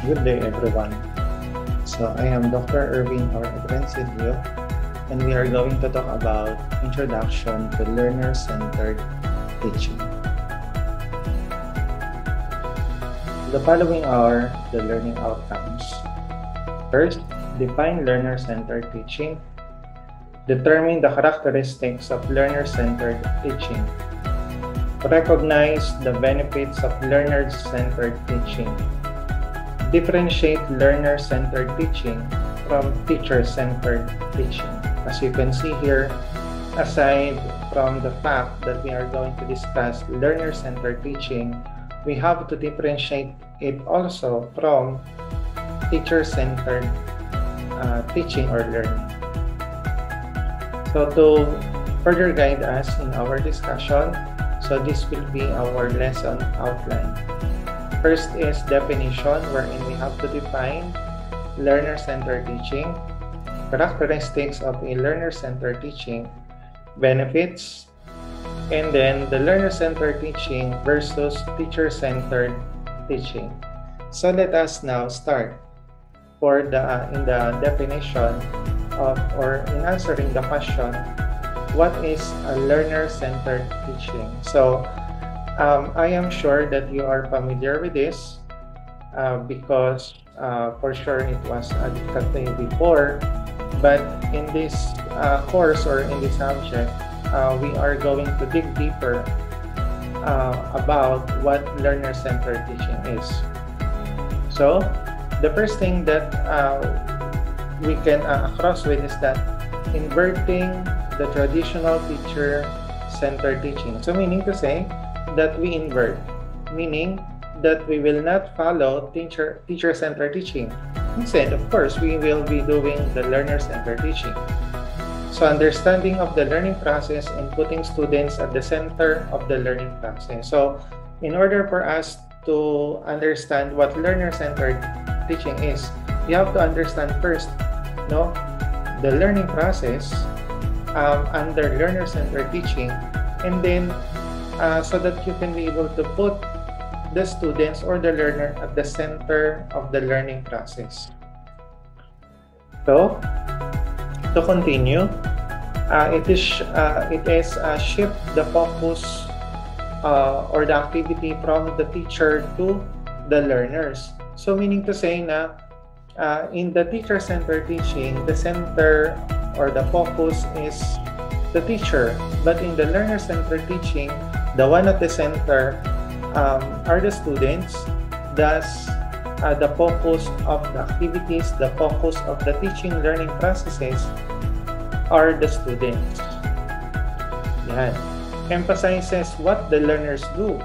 Good day, everyone. So I am Dr. Irvin or Edrensidrio, and we are going to talk about Introduction to Learner-Centered Teaching. The following are the learning outcomes. First, define learner-centered teaching. Determine the characteristics of learner-centered teaching. Recognize the benefits of learner-centered teaching. Differentiate learner-centered teaching from teacher-centered teaching. As you can see here, aside from the fact that we are going to discuss learner-centered teaching, we have to differentiate it also from teacher-centered teaching or learning. So to further guide us in our discussion, so this will be our lesson outline. First is definition, wherein we have to define learner-centered teaching, characteristics of a learner-centered teaching, benefits, and then the learner-centered teaching versus teacher-centered teaching. So let us now start for in the definition of, or in answering the question, what is a learner-centered teaching? So I am sure that you are familiar with this because for sure it was discussed before, but in this course or in this subject, we are going to dig deeper about what learner-centered teaching is. So the first thing that we can cross with is that inverting the traditional teacher-centered teaching. So meaning to say that we invert, meaning that we will not follow teacher-centered teaching. Instead, of course, we will be doing the learner-centered teaching. So understanding of the learning process and putting students at the center of the learning process. So in order for us to understand what learner-centered teaching is, you have to understand first, the learning process under learner-centered teaching, and then so that you can be able to put the students or the learner at the center of the learning process. So to continue, it is shift the focus or the activity from the teacher to the learners. So meaning to say na in the teacher-centered teaching, the center or the focus is the teacher, but in the learner-centered teaching, the one at the center are the students. Thus, the focus of the activities, the focus of the teaching learning processes are the students. Yan. Emphasizes what the learners do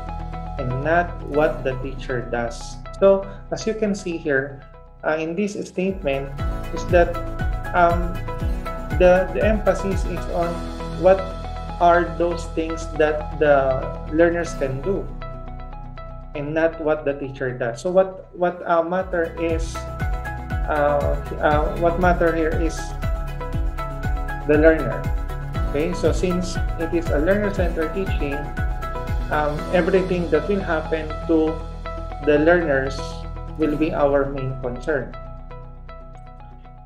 and not what the teacher does. So, as you can see here, in this statement is that the emphasis is on what are those things that the learners can do and not what the teacher does. So what matter is what matter here is the learner. Okay, so since it is a learner-centered teaching, everything that will happen to the learners will be our main concern,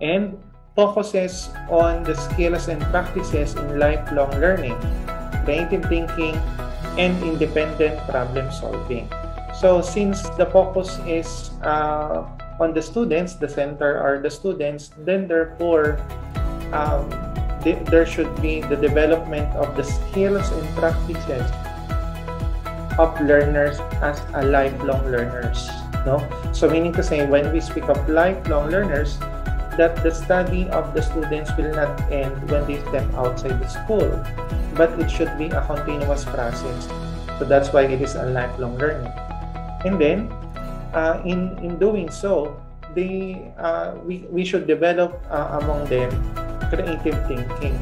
and focuses on the skills and practices in lifelong learning, creative thinking, and independent problem solving. So since the focus is on the students, the center are the students, then therefore there should be the development of the skills and practices of learners as a lifelong learners. So meaning to say, when we speak of lifelong learners, that the study of the students will not end when they step outside the school, but it should be a continuous process. So that's why it is a lifelong learning. And then, in doing so, we should develop among them creative thinking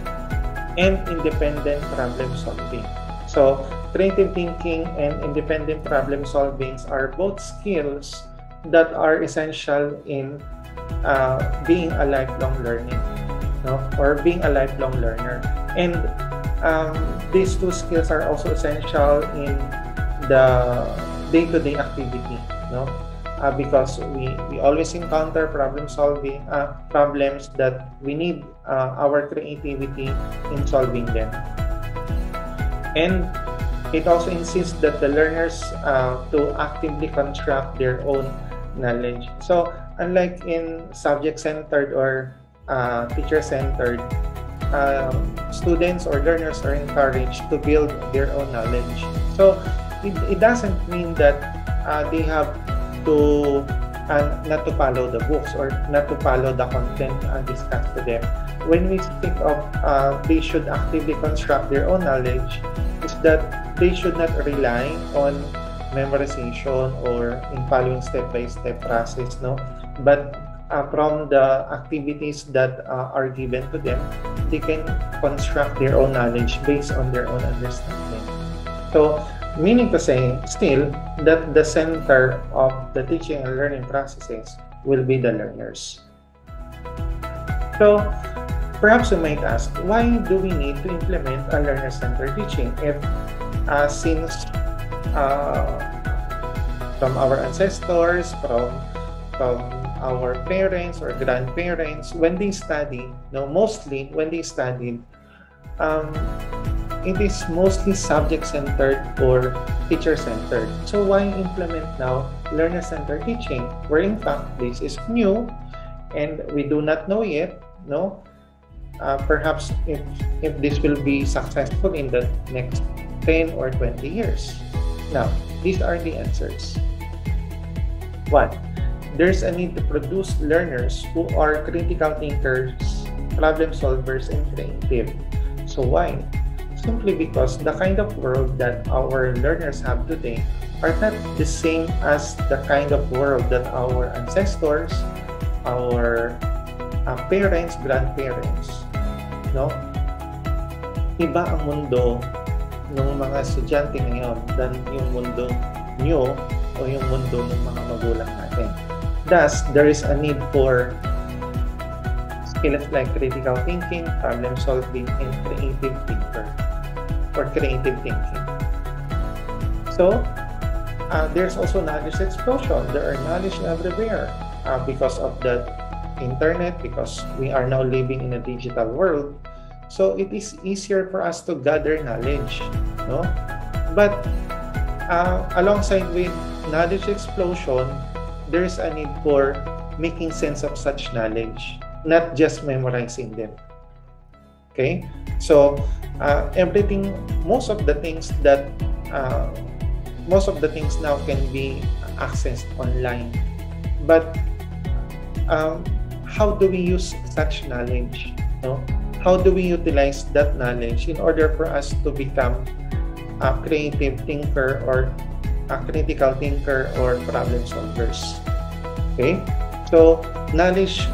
and independent problem solving. So creative thinking and independent problem solving are both skills that are essential in being a lifelong learning, or being a lifelong learner. And these two skills are also essential in the day-to-day activity, because we always encounter problems that we need our creativity in solving them. And it also insists that the learners to actively construct their own knowledge. So unlike in subject-centered or teacher-centered, students or learners are encouraged to build their own knowledge. So it doesn't mean that they have to not to follow the books or not to follow the content discussed to them. When we speak of they should actively construct their own knowledge, is that they should not rely on memorization or in following step-by-step process, no? But from the activities that are given to them, they can construct their own knowledge based on their own understanding. So, meaning to say, still, that the center of the teaching and learning processes will be the learners. So, perhaps you might ask, why do we need to implement a learner-centered teaching if since from our ancestors, from our parents or grandparents, when they study, mostly when they studied, it is mostly subject-centered or teacher-centered. So why implement now learner-centered teaching, where in fact this is new and we do not know yet, perhaps if this will be successful in the next 10 or 20 years. Now, these are the answers. 1. There's a need to produce learners who are critical thinkers, problem solvers, and creative. So why? Simply because the kind of world that our learners have today are not the same as the kind of world that our ancestors, our parents, grandparents, Iba ang mundo ng mga estudyante ngayon than yung mundo nyo o yung mundo ng mga magulang natin. Thus, there is a need for skills like critical thinking, problem solving, and creative thinker or creative thinking. So, there's also knowledge explosion. There are knowledge everywhere because of the internet, because we are now living in a digital world. So it is easier for us to gather knowledge, But alongside with knowledge explosion, there is a need for making sense of such knowledge, not just memorizing them. Okay, so most of the things now can be accessed online, but how do we use such knowledge? How do we utilize that knowledge in order for us to become a creative thinker or a critical thinker or problem solvers? Okay, so knowledge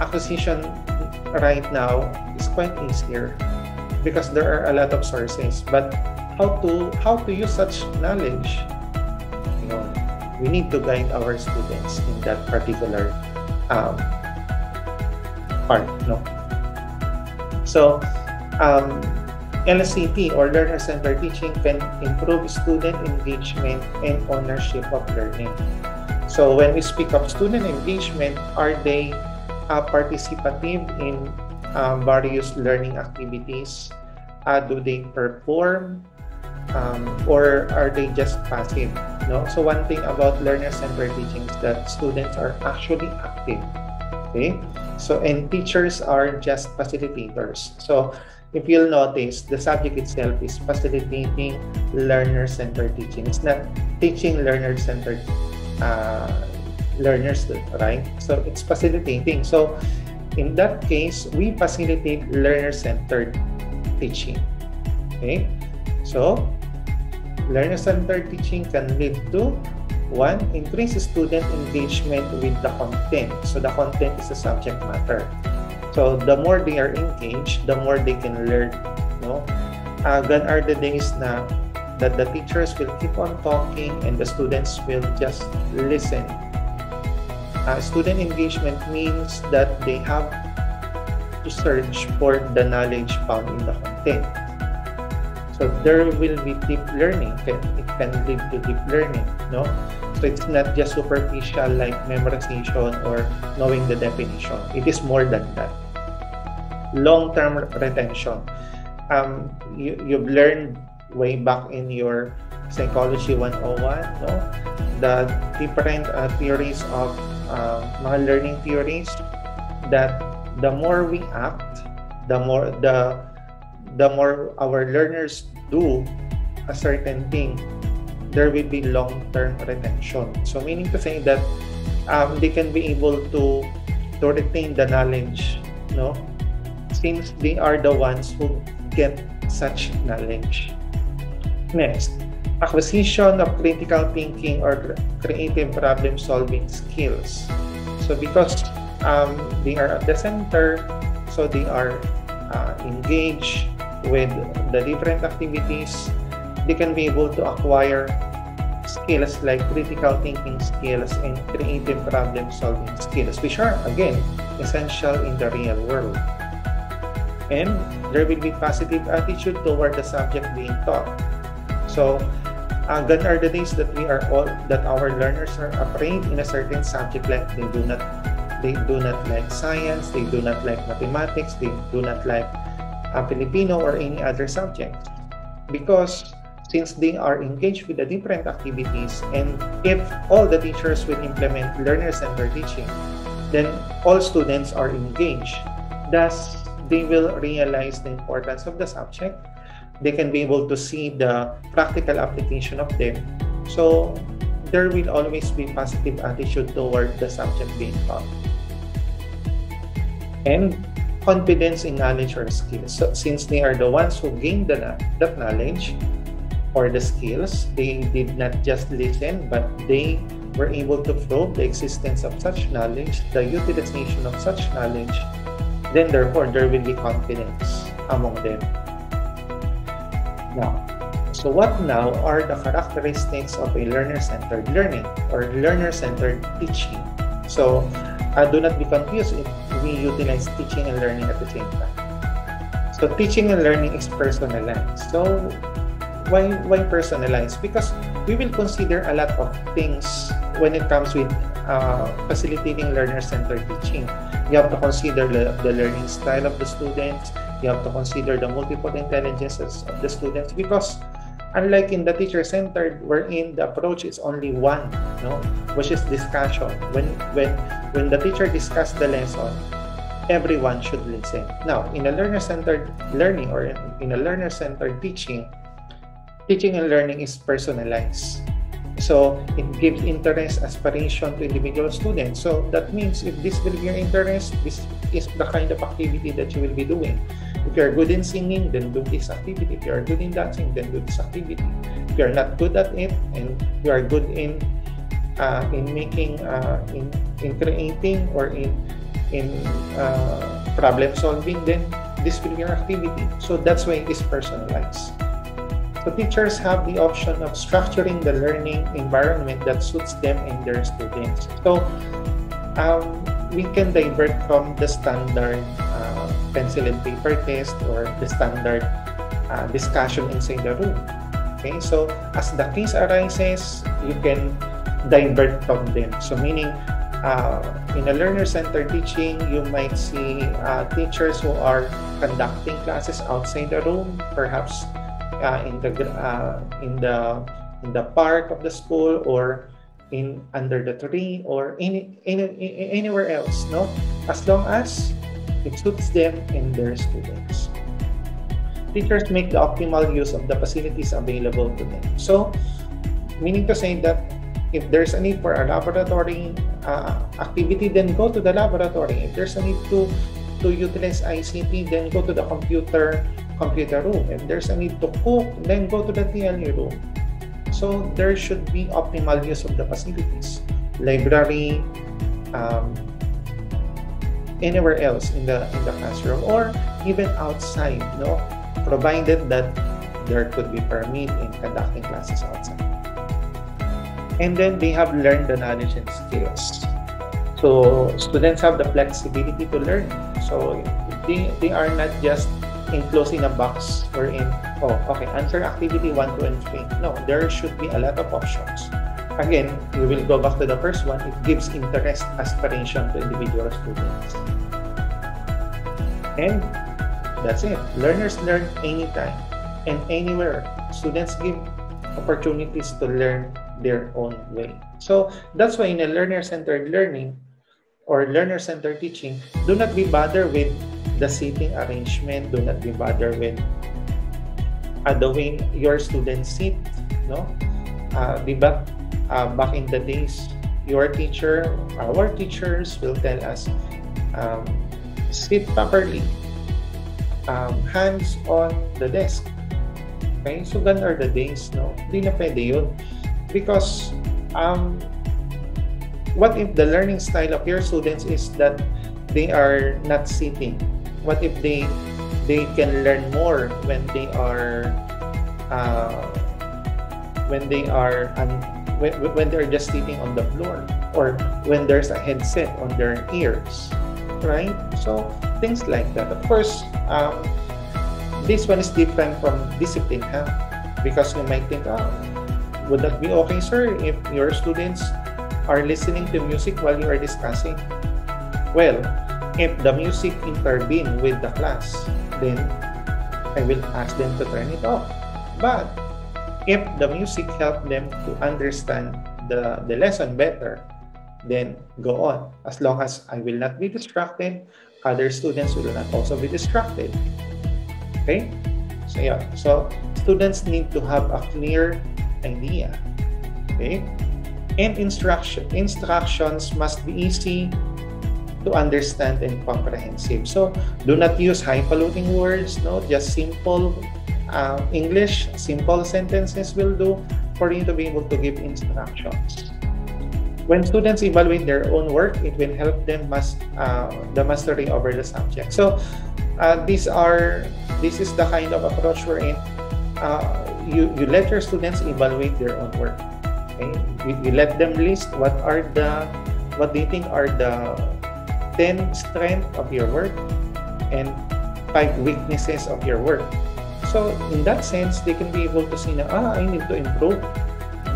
acquisition right now is quite easier because there are a lot of sources. But how to use such knowledge? We need to guide our students in that particular part, So, LCT or learner-centered teaching can improve student engagement and ownership of learning. So, when we speak of student engagement, are they participative in various learning activities? Do they perform? Or are they just passive? So, one thing about learner-centered teaching is that students are actually active. Okay? So, and teachers are just facilitators. So, if you'll notice, the subject itself is facilitating learner-centered teaching. It's not teaching learner-centered learners, right? So, it's facilitating. So, in that case, we facilitate learner-centered teaching. Okay? So, learner-centered teaching can lead to 1. Increase student engagement with the content. So the content is the subject matter. So the more they are engaged, the more they can learn. Gone are the days na that the teachers will keep on talking and the students will just listen. Student engagement means that they have to search for the knowledge found in the content. So there will be deep learning. It can lead to deep learning, no? So it's not just superficial like memorization or knowing the definition. It is more than that. Long-term retention. You've learned way back in your Psychology 101, no? The different theories of mga learning theories, that the more we act, the more our learners do a certain thing, there will be long-term retention. So meaning to say that they can be able to retain the knowledge, no? Since they are the ones who get such knowledge. Next, acquisition of critical thinking or creative problem-solving skills. So because they are at the center, so they are engaged with the different activities, they can be able to acquire skills like critical thinking skills and creative problem-solving skills, which are, again, essential in the real world. And there will be positive attitude toward the subject being taught. So, gone are the days that our learners are afraid in a certain subject, like they do not like science, they do not like mathematics, they do not like Filipino or any other subject, because since they are engaged with the different activities, and if all the teachers will implement learner-centered teaching, then all students are engaged. Thus, they will realize the importance of the subject. They can be able to see the practical application of them. So there will always be positive attitude toward the subject being taught. And confidence in knowledge or skills. So since they are the ones who gain that knowledge or the skills, they did not just listen, but they were able to probe the existence of such knowledge, the utilization of such knowledge. Then therefore, there will be confidence among them. Now, so what now are the characteristics of a learner-centered learning or learner-centered teaching? So, do not be confused if we utilize teaching and learning at the same time. So, teaching and learning is personalized. So, why personalized? Because we will consider a lot of things when it comes with facilitating learner-centered teaching. You have to consider the learning style of the students. You have to consider the multiple intelligences of the students, because unlike in the teacher-centered, wherein the approach is only one, no, which is discussion. When the teacher discusses the lesson, everyone should listen. Now, in a learner-centered learning or in a learner-centered teaching and learning is personalized. So it gives interest, aspiration to individual students. So that means if this will be your interest, this is the kind of activity that you will be doing. If you are good in singing, then do this activity. If you are good in dancing, then do this activity. If you are not good at it and you are good in making, in creating or in problem solving, then this will be your activity. So that's why it is personalized. So teachers have the option of structuring the learning environment that suits them and their students. So we can divert from the standard pencil and paper test or the standard discussion inside the room. Okay, so as the case arises, you can divert from them. So meaning, in a learner-centered teaching, you might see teachers who are conducting classes outside the room, perhaps in the park of the school or under the tree or anywhere else, no? As long as it suits them and their students. Teachers make the optimal use of the facilities available to them. So, meaning to say that if there's a need for a laboratory activity, then go to the laboratory. If there's a need to utilize ICT, then go to the computer room. If there's a need to cook, then go to the TLE room. So there should be optimal use of the facilities, library, anywhere else in the classroom or even outside, no, provided that there could be permit in conducting classes outside. And then they have learned the knowledge and skills. So students have the flexibility to learn. So they are not just enclosed in a box or in, oh, okay, answer activity 1, 2, and 3. No, there should be a lot of options. Again, we will go back to the first one. It gives interest, aspiration to individual students. And that's it. Learners learn anytime and anywhere. Students give opportunities to learn their own way. So that's why in a learner-centered learning or learner-centered teaching, do not be bothered with the seating arrangement. Do not be bothered with the way your students sit. No, diba? Back in the days, our teachers will tell us, sit properly, hands on the desk. Okay, so gone are the days, no? Hindi na pwede yun. Because, what if the learning style of your students is that they are not sitting? What if they can learn more when they are when they're just sitting on the floor, or when there's a headset on their ears, right? So things like that. Of course, this one is different from discipline, huh? Because you might think, oh, would that be okay, sir, if your students are listening to music while you are discussing? Well, if the music intervene with the class, then I will ask them to turn it off. But if the music help them to understand the lesson better, then go on. As long as I will not be distracted, other students will not also be distracted. Okay? So yeah. So students need to have a clear idea. Okay? And instructions must be easy to understand and comprehensive. So do not use highfalutin words, no, just simple English, simple sentences will do for you to be able to give instructions. When students evaluate their own work, it will help them the mastery over the subject. So this is the kind of approach we're in. You let your students evaluate their own work. Okay? You let them list what they think are the 10 strengths of your work and 5 weaknesses of your work. So in that sense, they can be able to see na, I need to improve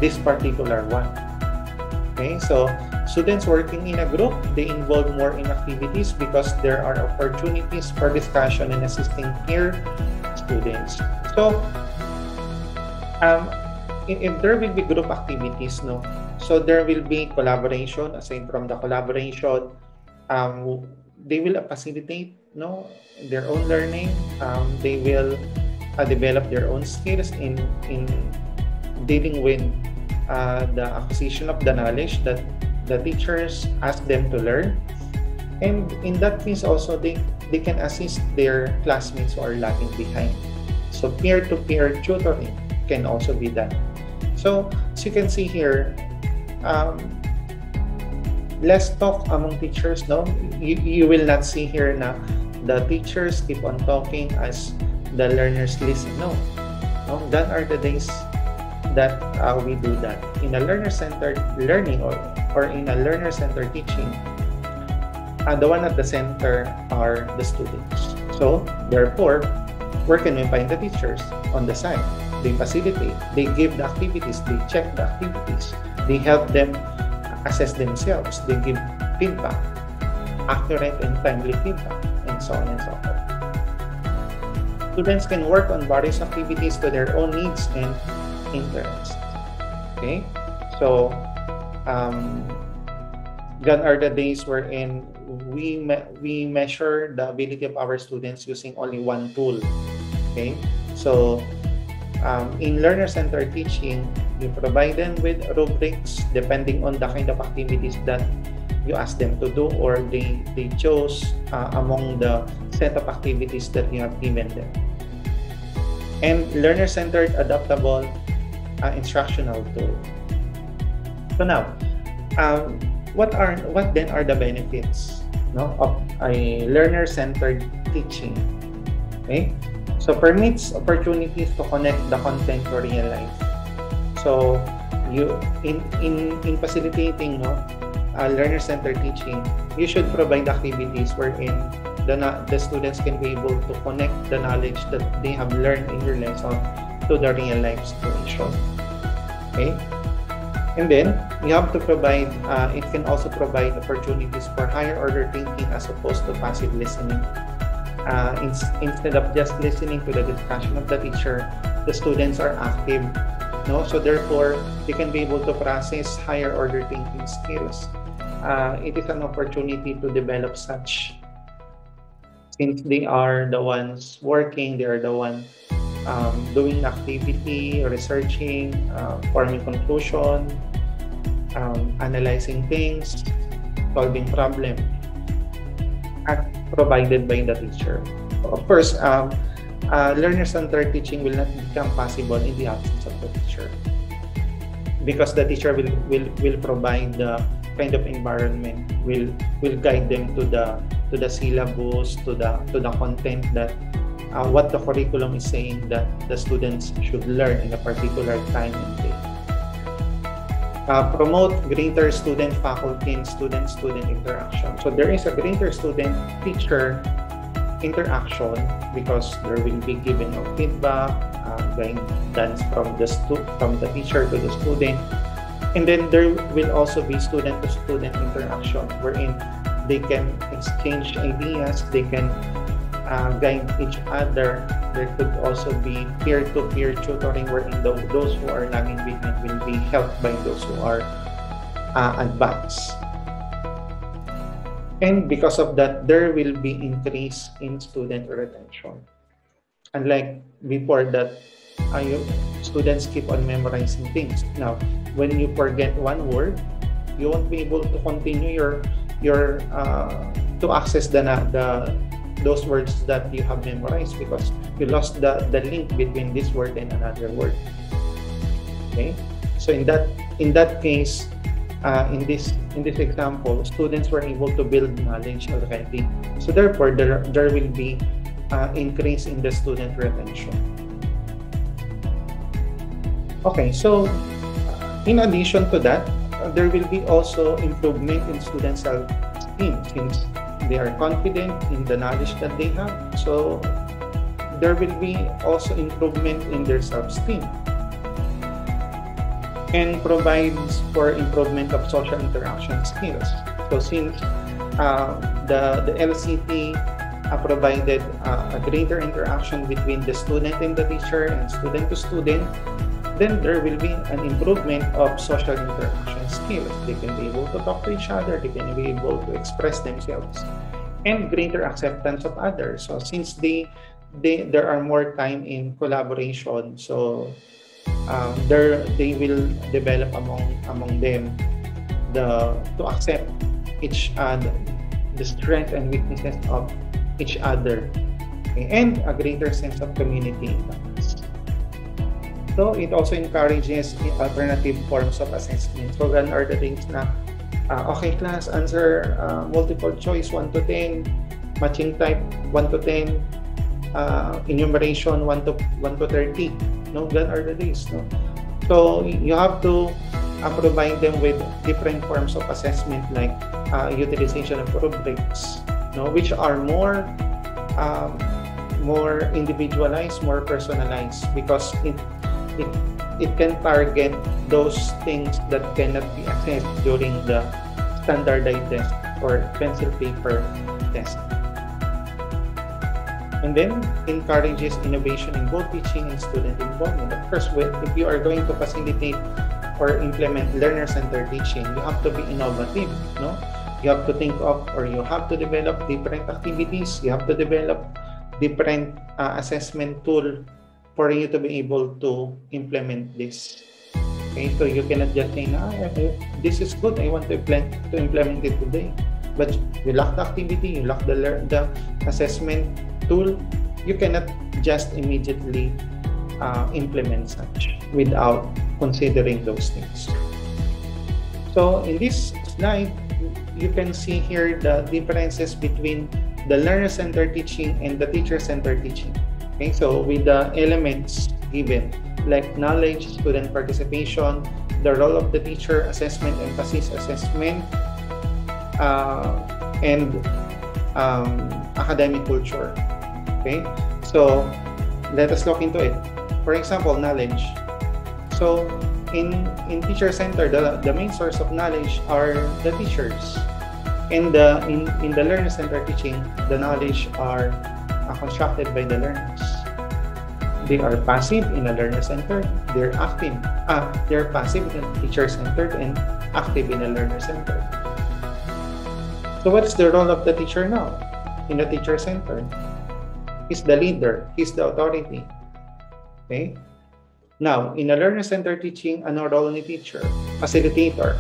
this particular one. Okay, so students working in a group, they involve more in activities because there are opportunities for discussion and assisting peer students. So if there will be group activities, no, so there will be collaboration. Aside from the collaboration, they will facilitate, no, their own learning. They will develop their own skills in dealing with the acquisition of the knowledge that the teachers ask them to learn. And in that case also, they can assist their classmates who are lagging behind. So peer-to-peer tutoring can also be done. So as you can see here, less talk among teachers. No, you will not see here na the teachers keep on talking as the learners listen. No, that are the days that we do that. In a learner-centered learning or in a learner-centered teaching, the one at the center are the students. So therefore, where can we find the teachers? On the side. They facilitate, they give the activities, they check the activities, they help them assess themselves, they give feedback, accurate and timely feedback, and so on and so forth. Students can work on various activities to their own needs and interests. Okay, so gone are the days wherein we measure the ability of our students using only one tool. Okay, so in learner-centered teaching, you provide them with rubrics depending on the kind of activities that you ask them to do, or they chose among the set of activities that you have given them. And learner-centered adaptable instructional tool. So now, what then are the benefits, no, of a learner-centered teaching? Okay, so permits opportunities to connect the content to real life. So you in facilitating, no, learner-centered teaching, you should provide activities wherein the students can be able to connect the knowledge that they have learned in your lesson to the real life situation. Okay? And then you have to provide, it can also provide opportunities for higher order thinking as opposed to passive listening. Instead of just listening to the discussion of the teacher, the students are active. No? So therefore, they can be able to process higher order thinking skills. It is an opportunity to develop such, since they are the ones working, they are the ones doing activity, researching, forming conclusion, analyzing things, solving problem, as provided by the teacher. Of course, learner-centered teaching will not become possible in the absence of the teacher, because the teacher will provide the kind of environment, will guide them to the syllabus, to the content that what the curriculum is saying that the students should learn in a particular time and day. Promote greater student-faculty and student-student interaction. So there is a greater student-teacher interaction because there will be given of feedback, guidance from the teacher to the student. And then there will also be student-to-student interaction wherein they can exchange ideas, they can guide each other. There could also be peer-to-peer tutoring wherein those who are lagging behind will be helped by those who are advanced. And because of that, there will be increase in student retention. Unlike before that, students keep on memorizing things. Now, when you forget one word, you won't be able to continue to access those words that you have memorized because you lost the link between this word and another word. Okay, so in that case, in this example, students were able to build knowledge already. So therefore, there will be increase in the student retention. Okay, so in addition to that, there will be also improvement in student self-esteem since they are confident in the knowledge that they have. So there will be also improvement in their self-esteem, and provides for improvement of social interaction skills. So since the LCT provided a greater interaction between the student and the teacher and student to student, then there will be an improvement of social interaction skills. They can be able to talk to each other, they can be able to express themselves, and greater acceptance of others. So since there are more time in collaboration, so they will develop among them to accept each other, the strengths and weaknesses of each other, okay, and a greater sense of community impact. So it also encourages alternative forms of assessment. So gan are the things na, okay class, answer multiple choice 1 to 10, matching type 1 to 10, enumeration 1 to 30. No, gan are the days. No? So you have to provide them with different forms of assessment like utilization of rubrics, no, which are more individualized, more personalized, because it can target those things that cannot be assessed during the standardized test or pencil paper test. And then encourages innovation in both teaching and student involvement. Of course, if you are going to facilitate or implement learner-centered teaching, you have to be innovative, no? You have to think of, or you have to develop different activities. You have to develop different assessment tool for you to be able to implement this. Okay, so you cannot just say, this is good, I want to implement it today. But you lack the activity, you lack the assessment tool, you cannot just immediately implement such without considering those things. So in this slide, you can see here the differences between the learner-centered teaching and the teacher-centered teaching. Okay, so with the elements given like knowledge, student participation, the role of the teacher, assessment, emphasis, assessment, and academic culture. Okay, so let us look into it. For example, knowledge. So in teacher center, the main source of knowledge are the teachers. In the learner center teaching, the knowledge are constructed by the learners. They are passive in a learner center. They're active. They're passive in a teacher centered and active in a learner center. So what is the role of the teacher now in the teacher center? He's the leader. He's the authority. Okay. Now, in a learner center teaching, ano role ni teacher? Facilitator,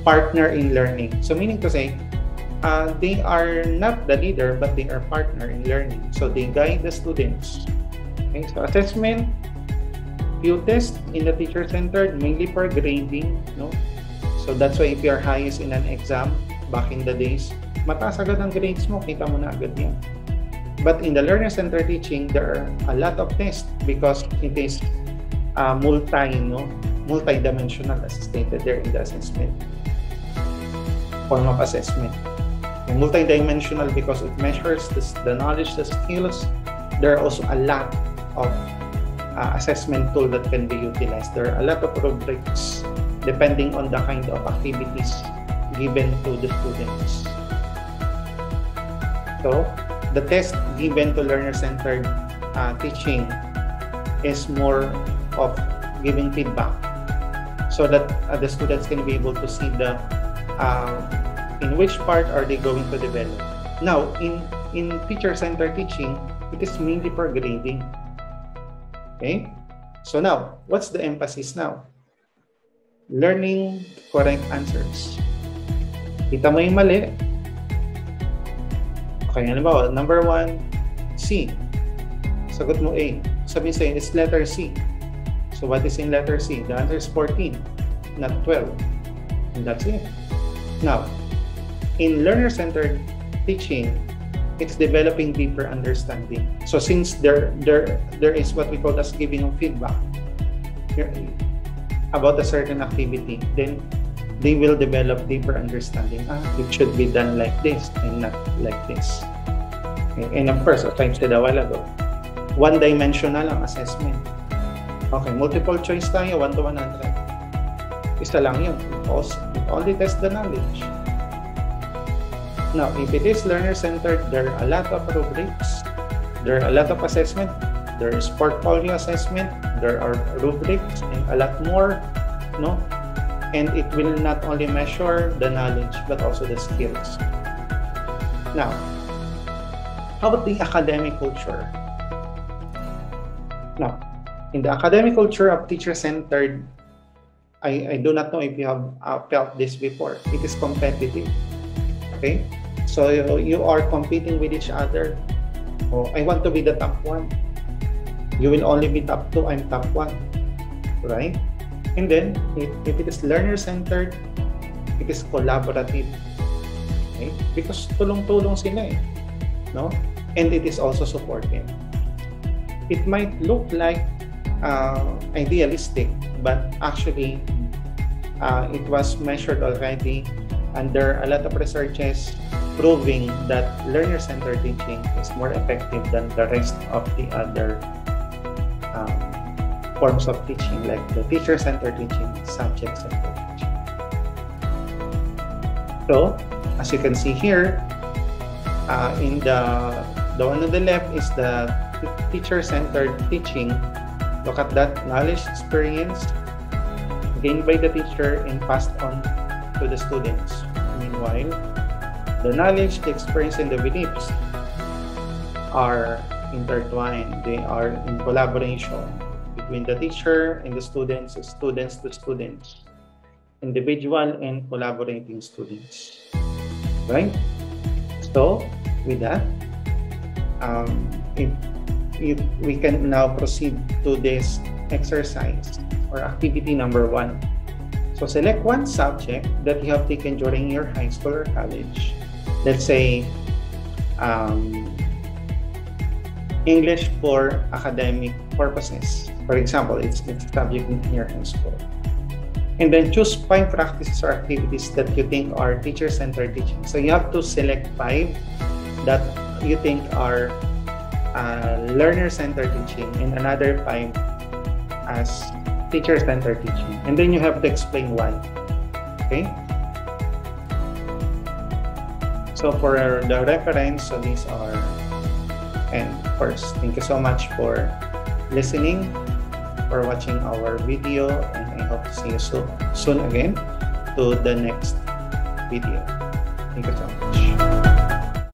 partner in learning. So meaning to say, they are not the leader, but they are partner in learning. So they guide the students. Okay, so assessment, few tests in the teacher centered, mainly for grading, no? So that's why if you are highest in an exam, back in the days, mataas agad ang grades mo, kita mo na agad yan. But in the learner center teaching, there are a lot of tests because it is multi-dimensional, as stated there in the assessment, form of assessment. And multi-dimensional because it measures the knowledge, the skills. There are also a lot of assessment tool that can be utilized. There are a lot of rubrics depending on the kind of activities given to the students. So, the test given to learner-centered teaching is more of giving feedback so that the students can be able to see in which part are they going to develop. Now, in teacher-centered teaching, it is mainly for grading. Okay? So now, what's the emphasis now? Learning correct answers. Kita mo yung mali. Okay, halimbawa, number 1, C. Sagot mo A. Sabihin sa'yo, it's letter C. So what is in letter C? The answer is 14, not 12. And that's it. Now, in learner-centered teaching, it's developing deeper understanding. So since there is what we call as giving of feedback about a certain activity, then they will develop deeper understanding. It should be done like this and not like this. Okay. And of course, as I said a while ago, one-dimensional ang assessment. Okay, multiple choice tayo, 1 to 100. Isa lang yun. It only tests the knowledge. Now, if it is learner-centered, there are a lot of rubrics, there are a lot of assessment, there is portfolio assessment, there are rubrics, and a lot more, no? And it will not only measure the knowledge, but also the skills. Now, how about the academic culture? Now, in the academic culture of teacher-centered, I do not know if you have felt this before. It is competitive. Okay? So you are competing with each other. Oh, I want to be the top 1. You will only be top 2, I'm top 1. Right? And then, if it is learner-centered, it is collaborative. Okay? Because tulong-tulong sila eh. No? And it is also supportive. It might look like idealistic, but actually, it was measured already, and there are a lot of researches proving that learner-centered teaching is more effective than the rest of the other forms of teaching, like the teacher-centered teaching, subject-centered teaching. So, as you can see here, in the one on the left is the teacher-centered teaching. Look at that knowledge, experience gained by the teacher and passed on to the students. Meanwhile, the knowledge, the experience, and the beliefs are intertwined. They are in collaboration between the teacher and the students to students, individual and collaborating students. Right? So, with that, if we can now proceed to this exercise or activity number 1. So select one subject that you have taken during your high school or college. Let's say English for academic purposes. For example, it's a subject in your high school. And then choose 5 practices or activities that you think are teacher-centered teaching. So you have to select 5 that you think are learner-centered teaching and another find as teacher-centered teaching. And then you have to explain why. Okay? So for the reference, so these are, and of course, thank you so much for listening, for watching our video, and I hope to see you soon again to the next video. Thank you so much.